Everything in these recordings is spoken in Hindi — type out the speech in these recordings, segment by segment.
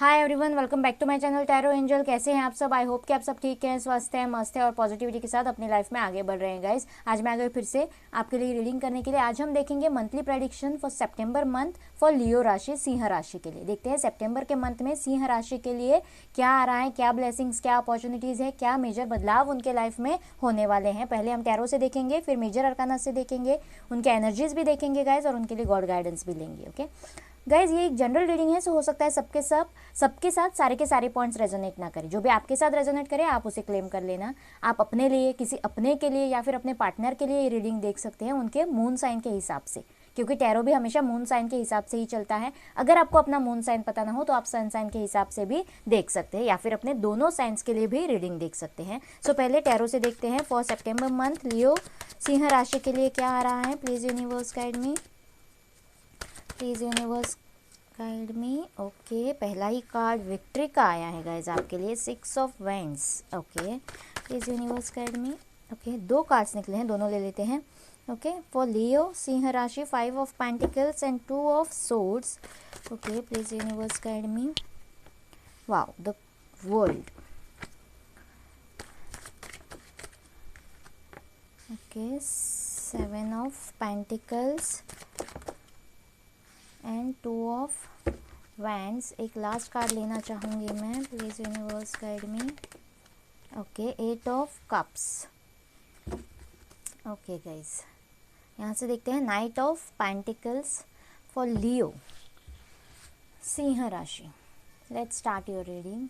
Hi everyone, welcome back to my channel tarot angel. कैसे हैं आप सब? आई होप कि आप सब ठीक हैं, स्वस्थ हैं, मस्त हैं और पॉजिटिविटी के साथ अपनी लाइफ में आगे बढ़ रहे हैं गाइस। आज मैं आ गई फिर से आपके लिए रीडिंग करने के लिए। आज हम देखेंगे मंथली प्रेडिक्शन फॉर सितंबर मंथ फॉर लियो राशि, सिंह राशि के लिए। देखते हैं सितंबर के मंथ में सिंह राशि के लिए क्या आ रहा है, क्या ब्लेसिंग्स, क्या अपॉर्चुनिटीज़ है, क्या मेजर बदलाव उनके लाइफ में होने वाले हैं। पहले हम टैरो से देखेंगे, फिर मेजर अरकाना से देखेंगे, उनके एनर्जीज भी देखेंगे गाइज और उनके लिए गॉड गाइडेंस भी लेंगे। ओके गाइज, ये एक जनरल रीडिंग है, सो हो सकता है सबके साथ सारे के सारे पॉइंट्स रेजोनेट ना करें। जो भी आपके साथ रेजोनेट करे आप उसे क्लेम कर लेना। आप अपने लिए, किसी अपने के लिए या फिर अपने पार्टनर के लिए ये रीडिंग देख सकते हैं उनके मून साइन के हिसाब से, क्योंकि टैरो भी हमेशा मून साइन के हिसाब से ही चलता है। अगर आपको अपना मून साइन पता ना हो तो आप सन साइन के हिसाब से भी देख सकते हैं या फिर अपने दोनों साइंस के लिए भी रीडिंग देख सकते हैं। सो पहले टैरो से देखते हैं फॉर सितंबर मंथ लियो सिंह राशि के लिए क्या आ रहा है। Please universe guide me, please universe guide me. Okay, पहला ही कार्ड विक्ट्री का आया है गाइज आपके लिए, 6 of wands. Okay, please universe guide me. Okay, 2 cards निकले हैं, दोनों ले लेते हैं। ओके, फॉर लियो सिंह राशि 5 of pentacles and 2 of swords. Okay, please universe guide me. Wow, the world. Okay, 7 of pentacles and 2 of wands. एक लास्ट कार्ड लेना चाहूँगी मैं, please universe guide me. Okay, 8 of cups. Okay guys, यहाँ से देखते हैं नाइट ऑफ पेंटिकल्स फॉर लियो सिंह राशि। Let's start your reading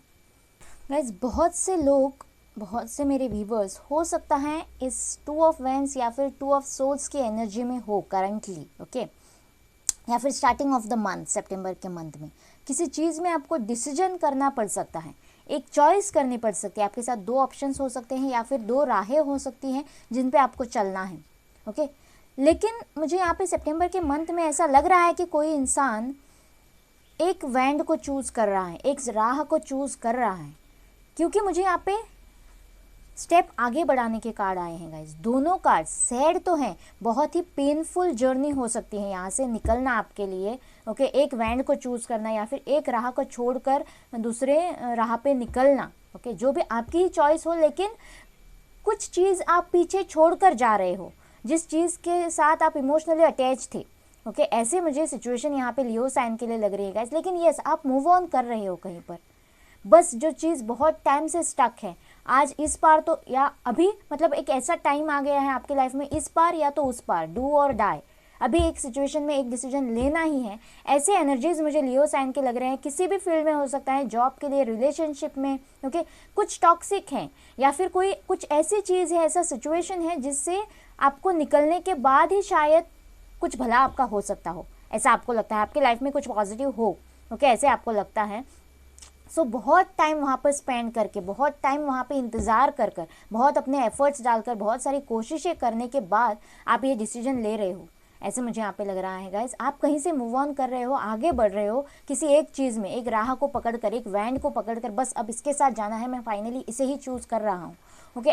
guys. बहुत से मेरे व्यूवर्स हो सकता है इस 2 ऑफ वैंड्स या फिर 2 ऑफ सोर्ड्स की एनर्जी में हो करंटली। ओके, या फिर स्टार्टिंग ऑफ द मंथ, सितंबर के मंथ में किसी चीज़ में आपको डिसीजन करना पड़ सकता है, एक चॉइस करनी पड़ सकती है। आपके साथ 2 ऑप्शंस हो सकते हैं या फिर 2 राहें हो सकती हैं जिन पे आपको चलना है। ओके, लेकिन मुझे यहाँ पे सितंबर के मंथ में ऐसा लग रहा है कि कोई इंसान एक वैंड को चूज़ कर रहा है, एक राह को चूज़ कर रहा है, क्योंकि मुझे यहाँ पे स्टेप आगे बढ़ाने के कार्ड आए हैं गाइज। दोनों कार्ड सैड तो हैं, बहुत ही पेनफुल जर्नी हो सकती है यहाँ से निकलना आपके लिए। ओके, एक वैंड को चूज़ करना या फिर एक राह को छोड़कर दूसरे राह पे निकलना। ओके, जो भी आपकी ही चॉइस हो, लेकिन कुछ चीज़ आप पीछे छोड़कर जा रहे हो, जिस चीज़ के साथ आप इमोशनली अटैच थे। ओके, ऐसे मुझे सिचुएशन यहाँ पे लियो साइन के लिए लग रही है गाइज। लेकिन यस, आप मूव ऑन कर रहे हो कहीं पर। बस जो चीज़ बहुत टाइम से स्टक है, आज इस पार तो या अभी, मतलब एक ऐसा टाइम आ गया है आपकी लाइफ में, इस पार या तो उस पार, डू और डाई। अभी एक सिचुएशन में एक डिसीजन लेना ही है। ऐसे एनर्जीज मुझे लियो साइन के लग रहे हैं, किसी भी फील्ड में हो सकता है, जॉब के लिए, रिलेशनशिप में। ओके, कुछ टॉक्सिक हैं या फिर कोई कुछ ऐसी चीज़ है, ऐसा सिचुएशन है जिससे आपको निकलने के बाद ही शायद कुछ भला आपका हो सकता हो। ऐसा आपको लगता है, आपकी लाइफ में कुछ पॉजिटिव हो। ओके, ऐसे आपको लगता है। सो बहुत टाइम वहाँ पर स्पेंड करके, बहुत टाइम वहाँ पे इंतज़ार कर बहुत अपने एफर्ट्स डालकर, बहुत सारी कोशिशें करने के बाद आप ये डिसीजन ले रहे हो, ऐसे मुझे यहाँ पे लग रहा है गाइज। आप कहीं से मूव ऑन कर रहे हो, आगे बढ़ रहे हो किसी एक चीज़ में, एक राह को पकड़कर, एक वैंड को पकड़कर, बस अब इसके साथ जाना है, मैं फाइनली इसे ही चूज़ कर रहा हूँ। ओके,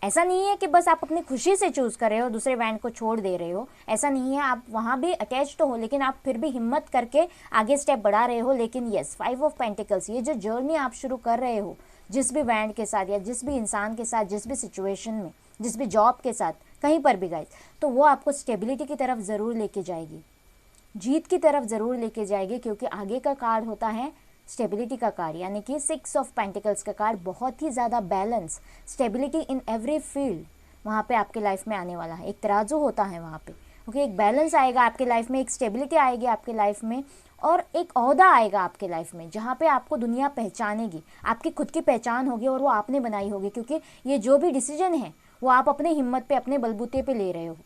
ऐसा नहीं है कि बस आप अपनी खुशी से चूज़ कर रहे हो, दूसरे वैंड को छोड़ दे रहे हो, ऐसा नहीं है। आप वहाँ भी अटैच तो हो, लेकिन आप फिर भी हिम्मत करके आगे स्टेप बढ़ा रहे हो। लेकिन यस, 5 ऑफ पेंटिकल्स, ये जो जर्नी आप शुरू कर रहे हो जिस भी वैंड के साथ या जिस भी इंसान के साथ, जिस भी सिचुएशन में, जिस भी जॉब के साथ, कहीं पर भी गाइज, तो वो आपको स्टेबिलिटी की तरफ ज़रूर लेके जाएगी, जीत की तरफ ज़रूर लेके जाएगी। क्योंकि आगे का कार्ड होता है स्टेबिलिटी का कार्ड, यानी कि 6 ऑफ पेंटिकल्स का कार्ड। बहुत ही ज़्यादा balance, stability in every field वहाँ पे आपके लाइफ में आने वाला है। एक तराजू होता है वहाँ पे। ओके, एक बैलेंस आएगा आपके लाइफ में, एक स्टेबिलिटी आएगी आपके लाइफ में, और एक ओहदा आएगा आपके लाइफ में जहाँ पे आपको दुनिया पहचानेगी। आपकी खुद की पहचान होगी और वो आपने बनाई होगी, क्योंकि ये जो भी डिसीजन है वो आप अपने हिम्मत पे, अपने बलबूते पे ले रहे हो।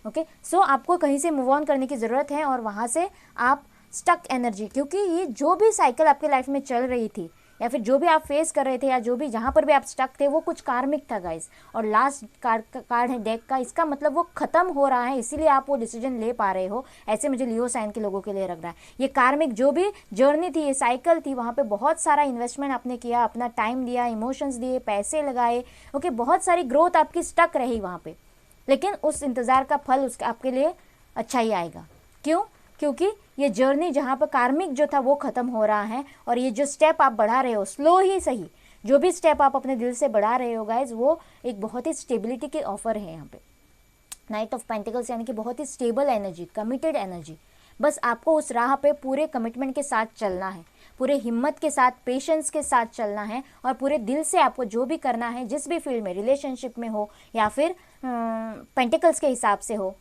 ओके, सो आपको कहीं से मूव ऑन करने की ज़रूरत है और वहाँ से आप स्टक एनर्जी, क्योंकि ये जो भी साइकिल आपके लाइफ में चल रही थी या फिर जो भी आप फेस कर रहे थे या जो भी जहाँ पर भी आप स्टक थे, वो कुछ कार्मिक था गाइस। और लास्ट कार्ड है डेक का, इसका मतलब वो ख़त्म हो रहा है, इसीलिए आप वो डिसीजन ले पा रहे हो। ऐसे मुझे लियो साइन के लोगों के लिए लग रहा है। ये कार्मिक जो भी जर्नी थी, ये साइकिल थी, वहाँ पे बहुत सारा इन्वेस्टमेंट आपने किया, अपना टाइम दिया, इमोशंस दिए, पैसे लगाए। ओके, बहुत सारी ग्रोथ आपकी स्टक रही वहाँ पे, लेकिन उस इंतज़ार का फल उसका आपके लिए अच्छा ही आएगा। क्यों? क्योंकि ये जर्नी जहाँ पर कार्मिक जो था वो ख़त्म हो रहा है, और ये जो स्टेप आप बढ़ा रहे हो, स्लो ही सही, जो भी स्टेप आप अपने दिल से बढ़ा रहे हो गाइज, वो एक बहुत ही स्टेबिलिटी के ऑफर है यहाँ पे। नाइट ऑफ पेंटिकल्स यानी कि बहुत ही स्टेबल एनर्जी, कमिटेड एनर्जी। बस आपको उस राह पे पूरे कमिटमेंट के साथ चलना है, पूरे हिम्मत के साथ, पेशेंस के साथ चलना है, और पूरे दिल से आपको जो भी करना है, जिस भी फील्ड में, रिलेशनशिप में हो या फिर पेंटिकल्स के हिसाब से हो,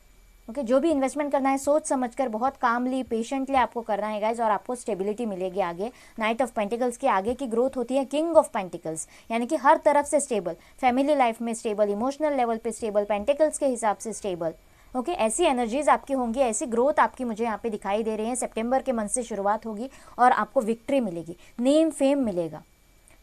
ओके, जो भी इन्वेस्टमेंट करना है सोच समझकर, बहुत कामली, पेशेंटली आपको करना है गाइज, और आपको स्टेबिलिटी मिलेगी आगे। नाइट ऑफ पेंटिकल्स की आगे की ग्रोथ होती है किंग ऑफ पेंटिकल्स, यानी कि हर तरफ से स्टेबल, फैमिली लाइफ में स्टेबल, इमोशनल लेवल पे स्टेबल, पेंटिकल्स के हिसाब से स्टेबल। ओके, ऐसी एनर्जीज आपकी होंगी, ऐसी ग्रोथ आपकी मुझे यहाँ पे दिखाई दे रही है। सितंबर के मंथ से शुरुआत होगी और आपको विक्ट्री मिलेगी, नेम फेम मिलेगा।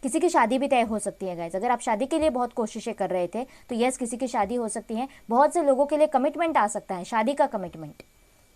किसी की शादी भी तय हो सकती है गाइज। अगर आप शादी के लिए बहुत कोशिशें कर रहे थे तो यस, किसी की शादी हो सकती है। बहुत से लोगों के लिए कमिटमेंट आ सकता है, शादी का कमिटमेंट।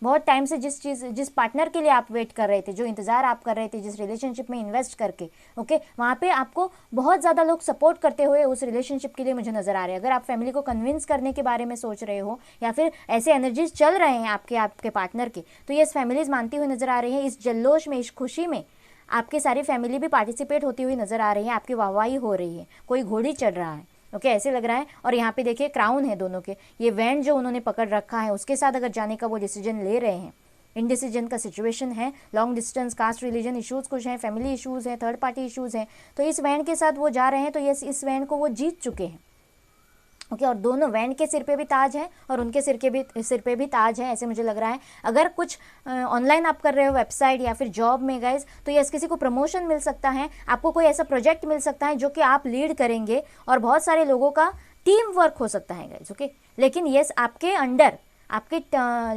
बहुत टाइम से जिस पार्टनर के लिए आप वेट कर रहे थे, जो इंतजार आप कर रहे थे, जिस रिलेशनशिप में इन्वेस्ट करके, ओके, वहाँ पे आपको बहुत ज़्यादा लोग सपोर्ट करते हुए उस रिलेशनशिप के लिए मुझे नज़र आ रहे हैं। अगर आप फैमिली को कन्विंस करने के बारे में सोच रहे हो, या फिर ऐसे एनर्जीज चल रहे हैं आपके पार्टनर के, तो ये फैमिलीज मानती हुई नज़र आ रही है। इस जल्लोश में, इस खुशी में आपकी सारी फैमिली भी पार्टिसिपेट होती हुई नज़र आ रही है, आपकी वाहवाही हो रही है, कोई घोड़ी चढ़ रहा है। ओके, ऐसे लग रहा है। और यहाँ पे देखिए क्राउन है दोनों के, ये वैन जो उन्होंने पकड़ रखा है उसके साथ अगर जाने का वो डिसीजन ले रहे हैं। इनडिसीजन का सिचुएशन है, long distance, caste religion issues कुछ हैं, फैमिली इश्यूज़ हैं, थर्ड पार्टी इश्यूज़ हैं, तो इस वैन के साथ वो जा रहे हैं, तो ये इस वैन को वो जीत चुके हैं। ओके, और दोनों वैन के सिर पे भी ताज है और उनके सिर पे भी ताज है, ऐसे मुझे लग रहा है। अगर कुछ ऑनलाइन आप कर रहे हो वेबसाइट या फिर जॉब में गाइज, तो यस, किसी को प्रमोशन मिल सकता है, आपको कोई ऐसा प्रोजेक्ट मिल सकता है जो कि आप लीड करेंगे, और बहुत सारे लोगों का टीम वर्क हो सकता है गाइज। ओके, लेकिन यस, आपके अंडर, आपके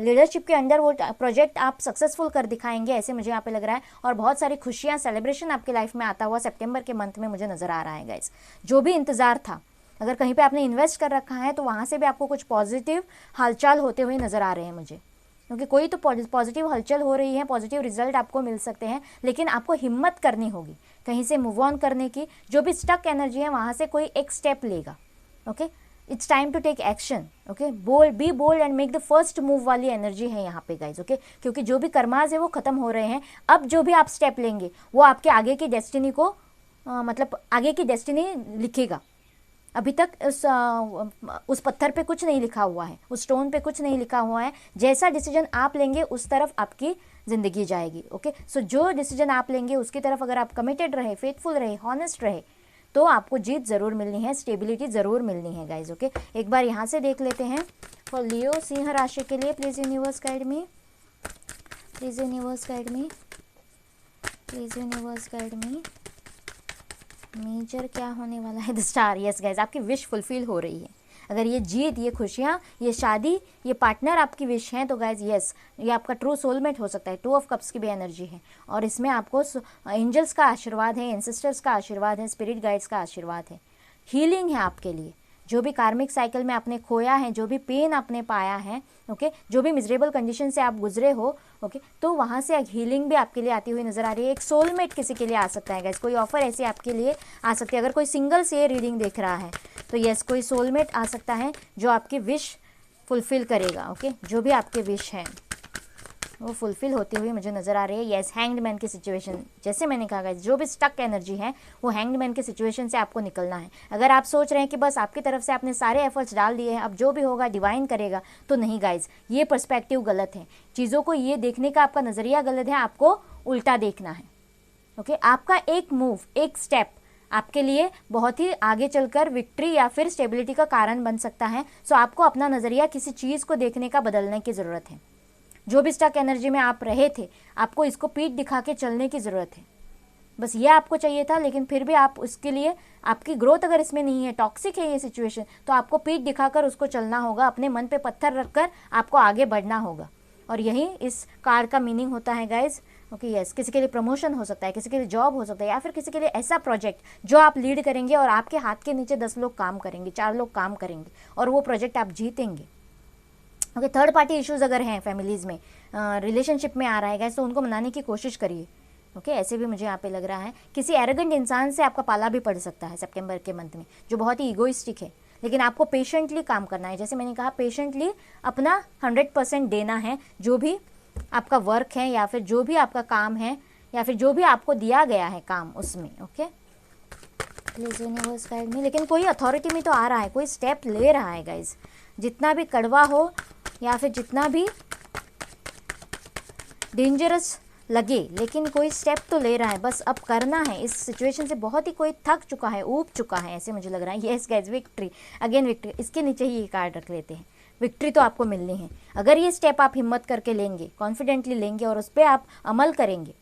लीडरशिप के अंडर वो प्रोजेक्ट आप सक्सेसफुल कर दिखाएंगे, ऐसे मुझे यहाँ पे लग रहा है। और बहुत सारी खुशियाँ, सेलिब्रेशन आपकी लाइफ में आता हुआ सितंबर के मंथ में मुझे नज़र आ रहा है गाइज। जो भी इंतज़ार था, अगर कहीं पे आपने इन्वेस्ट कर रखा है तो वहाँ से भी आपको कुछ पॉजिटिव हालचाल होते हुए नज़र आ रहे हैं मुझे, क्योंकि कोई तो पॉजिटिव हलचल हो रही है, पॉजिटिव रिजल्ट आपको मिल सकते हैं। लेकिन आपको हिम्मत करनी होगी कहीं से मूव ऑन करने की। जो भी स्टक एनर्जी है वहाँ से कोई एक स्टेप लेगा। Okay, it's time to take action. Okay, be bold and make the first move वाली एनर्जी है यहाँ पे गाइज। ओके, क्योंकि जो भी कर्माज है वो ख़त्म हो रहे हैं। अब जो भी आप स्टेप लेंगे वो आपके आगे की डेस्टिनी को मतलब आगे की डेस्टिनी लिखेगा। अभी तक उस पत्थर पे कुछ नहीं लिखा हुआ है, उस स्टोन पे कुछ नहीं लिखा हुआ है। जैसा डिसीजन आप लेंगे उस तरफ आपकी ज़िंदगी जाएगी। ओके, सो जो डिसीजन आप लेंगे उसकी तरफ अगर आप कमिटेड रहे, फेथफुल रहे, हॉनेस्ट रहे, तो आपको जीत ज़रूर मिलनी है, स्टेबिलिटी ज़रूर मिलनी है गाइज। ओके, एक बार यहाँ से देख लेते हैं फॉर लियो सिंह राशि के लिए। Please universe guide me, please universe guide me, please universe guide me. Major क्या होने वाला है? The star. यस गाइज, आपकी विश फुलफिल हो रही है। अगर ये जीत, ये खुशियाँ, ये शादी, ये पार्टनर आपकी विश हैं तो गाइज यस, ये आपका ट्रू सोलमेट हो सकता है। 2 ऑफ कप्स की भी एनर्जी है और इसमें आपको एंजल्स का आशीर्वाद है, एंसेस्टर्स का आशीर्वाद है, स्पिरिट गाइड्स का आशीर्वाद है, हीलिंग है आपके लिए। जो भी कार्मिक साइकिल में आपने खोया है, जो भी पेन आपने पाया है, ओके, जो भी मिजरेबल कंडीशन से आप गुजरे हो, ओके, तो वहाँ से हीलिंग भी आपके लिए आती हुई नज़र आ रही है। एक सोलमेट किसी के लिए आ सकता है गाइस, कोई ऑफर ऐसे आपके लिए आ सकती है। अगर कोई सिंगल से ये रीडिंग देख रहा है तो यस, कोई सोलमेट आ सकता है जो आपकी विश फुलफिल करेगा। ओके, जो भी आपके विश हैं वो फुलफिल होती हुई मुझे नज़र आ रही है। यस, हैंग्ड मैन की सिचुएशन, जैसे मैंने कहा गाइस, जो भी स्टक एनर्जी है वो हैंग्ड मैन की सिचुएशन से आपको निकलना है। अगर आप सोच रहे हैं कि बस आपकी तरफ से आपने सारे एफर्ट्स डाल दिए हैं, अब जो भी होगा डिवाइन करेगा, तो नहीं गाइस, ये पर्सपेक्टिव गलत है। चीज़ों को ये देखने का आपका नज़रिया गलत है, आपको उल्टा देखना है। ओके, आपका एक मूव, एक स्टेप आपके लिए बहुत ही आगे चलकर विक्ट्री या फिर स्टेबिलिटी का कारण बन सकता है। सो आपको अपना नज़रिया किसी चीज़ को देखने का बदलने की ज़रूरत है। जो भी स्टक एनर्जी में आप रहे थे, आपको इसको पीठ दिखा के चलने की ज़रूरत है। बस ये आपको चाहिए था, लेकिन फिर भी आप उसके लिए, आपकी ग्रोथ अगर इसमें नहीं है, टॉक्सिक है ये सिचुएशन, तो आपको पीठ दिखाकर उसको चलना होगा, अपने मन पे पत्थर रखकर आपको आगे बढ़ना होगा। और यही इस कार्ड का मीनिंग होता है गाइज। ओके, यस, किसी के लिए प्रमोशन हो सकता है, किसी के लिए जॉब हो सकता है, या फिर किसी के लिए ऐसा प्रोजेक्ट जो आप लीड करेंगे और आपके हाथ के नीचे 10 लोग काम करेंगे, 4 लोग काम करेंगे और वो प्रोजेक्ट आप जीतेंगे। ओके, थर्ड पार्टी इश्यूज़ अगर हैं फैमिलीज़ में, रिलेशनशिप में आ रहा है गाइस, तो उनको मनाने की कोशिश करिए। ओके, ऐसे भी मुझे यहाँ पे लग रहा है किसी एरोगेंट इंसान से आपका पाला भी पड़ सकता है सितंबर के मंथ में, जो बहुत ही ईगोइस्टिक है। लेकिन आपको पेशेंटली काम करना है, जैसे मैंने कहा, पेशेंटली अपना 100% देना है। जो भी आपका वर्क है या फिर जो भी आपका काम है या फिर जो भी आपको दिया गया है काम उसमें। ओके, प्लीज यूनिवर्स गाइड मी। लेकिन कोई अथॉरिटी में तो आ रहा है, कोई स्टेप ले रहा है गाइज, जितना भी कड़वा हो या फिर जितना भी डेंजरस लगे, लेकिन कोई स्टेप तो ले रहा है, बस अब करना है। इस सिचुएशन से बहुत ही कोई थक चुका है, ऊब चुका है, ऐसे मुझे लग रहा है। Yes guys, victory, again victory. इसके नीचे ही ये कार्ड रख लेते हैं। विक्ट्री तो आपको मिलनी है अगर ये स्टेप आप हिम्मत करके लेंगे, कॉन्फिडेंटली लेंगे और उस पर आप अमल करेंगे।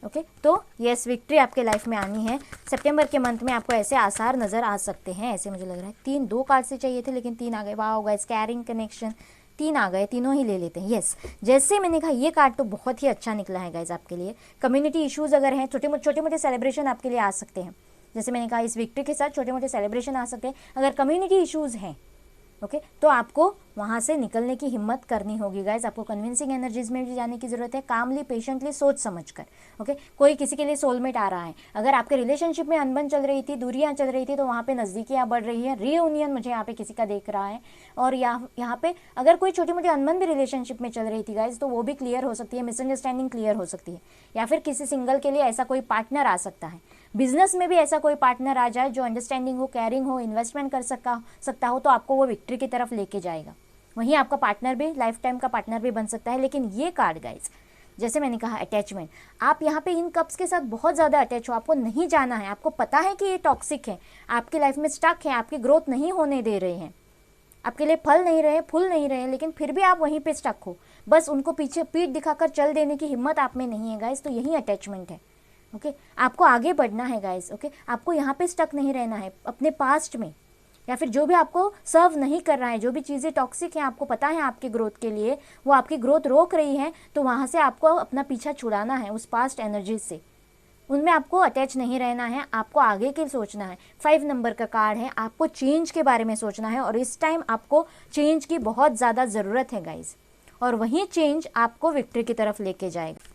ओके तो यस, विक्ट्री आपके लाइफ में आनी है। सितंबर के मंथ में आपको ऐसे आसार नज़र आ सकते हैं, ऐसे मुझे लग रहा है। 2 कार्ड से चाहिए थे लेकिन 3 आ गए। वाह होगा, कैरिंग कनेक्शन, 3 आ गए, तीनों ही ले लेते हैं। यस, जैसे मैंने कहा ये कार्ड तो बहुत ही अच्छा निकला है गाइज आपके लिए। कम्युनिटी इश्यूज़ अगर हैं, छोटे मोटे सेलिब्रेशन आपके लिए आ सकते हैं। जैसे मैंने कहा इस विक्ट्री के साथ छोटे मोटे सेलिब्रेशन आ सकते हैं। अगर कम्युनिटी इश्यूज़ हैं ओके तो आपको वहाँ से निकलने की हिम्मत करनी होगी गाइज। आपको कन्विंसिंग एनर्जीज में भी जाने की जरूरत है, कामली पेशेंटली सोच समझकर। ओके, कोई किसी के लिए सोलमेट आ रहा है। अगर आपके रिलेशनशिप में अनबन चल रही थी, दूरियां चल रही थी, तो वहाँ पे नज़दीकियाँ बढ़ रही है। रीयूनियन मुझे यहाँ पे किसी का देख रहा है। और यहाँ पे अगर कोई छोटी मोटी अनबन भी रिलेशनशिप में चल रही थी गाइज, तो वो भी क्लियर हो सकती है, मिसअंडरस्टैंडिंग क्लियर हो सकती है। या फिर किसी सिंगल के लिए ऐसा कोई पार्टनर आ सकता है। बिजनेस में भी ऐसा कोई पार्टनर आ जाए जो अंडरस्टैंडिंग हो, केयरिंग हो, इन्वेस्टमेंट कर सकता हो, तो आपको वो विक्ट्री की तरफ लेके जाएगा। वहीं आपका पार्टनर भी लाइफ टाइम का पार्टनर भी बन सकता है। लेकिन ये कार्ड गाइज, जैसे मैंने कहा अटैचमेंट, आप यहाँ पे इन कप्स के साथ बहुत ज़्यादा अटैच हो, आपको नहीं जाना है। आपको पता है कि ये टॉक्सिक है, आपकी लाइफ में स्टक है, आपकी ग्रोथ नहीं होने दे रहे हैं, आपके लिए फल नहीं रहे, फूल नहीं रहे, लेकिन फिर भी आप वहीं पे स्टक हो। बस उनको पीछे पीठ दिखाकर चल देने की हिम्मत आप में नहीं है गाइज। तो यही अटैचमेंट है। ओके आपको आगे बढ़ना है गाइज। ओके आपको यहाँ पे स्टक नहीं रहना है अपने पास्ट में, या फिर जो भी आपको सर्व नहीं कर रहा है, जो भी चीज़ें टॉक्सिक हैं, आपको पता है आपके ग्रोथ के लिए वो आपकी ग्रोथ रोक रही है, तो वहाँ से आपको अपना पीछा छुड़ाना है उस पास्ट एनर्जी से। उनमें आपको अटैच नहीं रहना है, आपको आगे के सोचना है। 5 नंबर का कार्ड है, आपको चेंज के बारे में सोचना है और इस टाइम आपको चेंज की बहुत ज़्यादा ज़रूरत है गाइज, और वही चेंज आपको विक्ट्री की तरफ लेके जाएगा।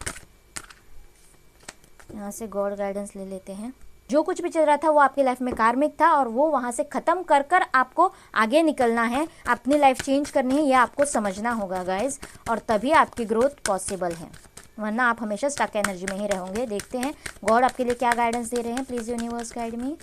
यहाँ से गॉड गाइडेंस ले लेते हैं। जो कुछ भी चल रहा था वो आपकी लाइफ में कार्मिक था और वो वहाँ से ख़त्म कर कर आपको आगे निकलना है, अपनी लाइफ चेंज करनी है, ये आपको समझना होगा गाइज, और तभी आपकी ग्रोथ पॉसिबल है, वरना आप हमेशा स्टक एनर्जी में ही रहोगे। देखते हैं गॉड आपके लिए क्या गाइडेंस दे रहे हैं। Please universe guide me.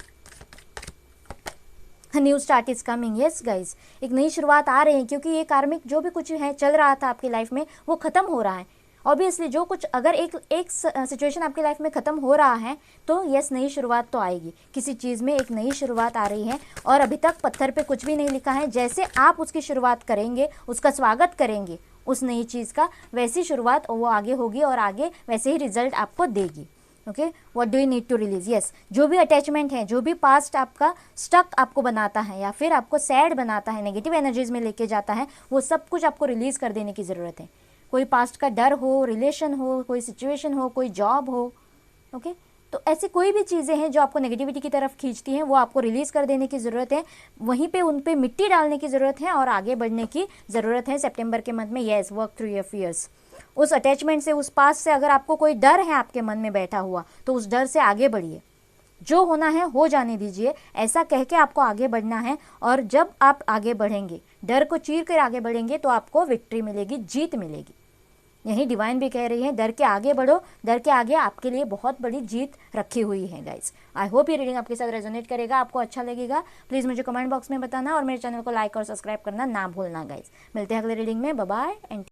New start is coming. Yes guys, एक नई शुरुआत आ रही है, क्योंकि ये कार्मिक जो भी कुछ है चल रहा था आपकी लाइफ में वो ख़त्म हो रहा है। ऑब्वियसली जो कुछ अगर एक सिचुएशन आपकी लाइफ में ख़त्म हो रहा है तो यस नई शुरुआत तो आएगी, किसी चीज़ में एक नई शुरुआत आ रही है। और अभी तक पत्थर पे कुछ भी नहीं लिखा है, जैसे आप उसकी शुरुआत करेंगे, उसका स्वागत करेंगे उस नई चीज़ का, वैसी शुरुआत वो आगे होगी और आगे वैसे ही रिजल्ट आपको देगी। Okay what do you need to release. Yes, जो भी अटैचमेंट है, जो भी पास्ट आपका स्टक आपको बनाता है या फिर आपको सैड बनाता है, नेगेटिव एनर्जीज में लेके जाता है, वो सब कुछ आपको रिलीज़ कर देने की ज़रूरत है। कोई पास्ट का डर हो, रिलेशन हो, कोई सिचुएशन हो, कोई जॉब हो, ओके तो ऐसी कोई भी चीज़ें हैं जो आपको नेगेटिविटी की तरफ खींचती हैं, वो आपको रिलीज़ कर देने की ज़रूरत है। वहीं पे उन पे मिट्टी डालने की ज़रूरत है और आगे बढ़ने की ज़रूरत है सितंबर के मंथ में। Yes, work through your fears. उस अटैचमेंट से, उस पास्ट से अगर आपको कोई डर है आपके मन में बैठा हुआ, तो उस डर से आगे बढ़िए। जो होना है हो जाने दीजिए, ऐसा कह के आपको आगे बढ़ना है। और जब आप आगे बढ़ेंगे, डर को चीर कर आगे बढ़ेंगे, तो आपको विक्ट्री मिलेगी, जीत मिलेगी। यही डिवाइन भी कह रही है, डर के आगे बढ़ो, डर के आगे आपके लिए बहुत बड़ी जीत रखी हुई है गाइस। आई होप ये रीडिंग आपके साथ रेजोनेट करेगा, आपको अच्छा लगेगा। प्लीज़ मुझे कमेंट बॉक्स में बताना और मेरे चैनल को लाइक और सब्सक्राइब करना ना भूलना गाइस। मिलते हैं अगले रीडिंग में, बाय बाय एंड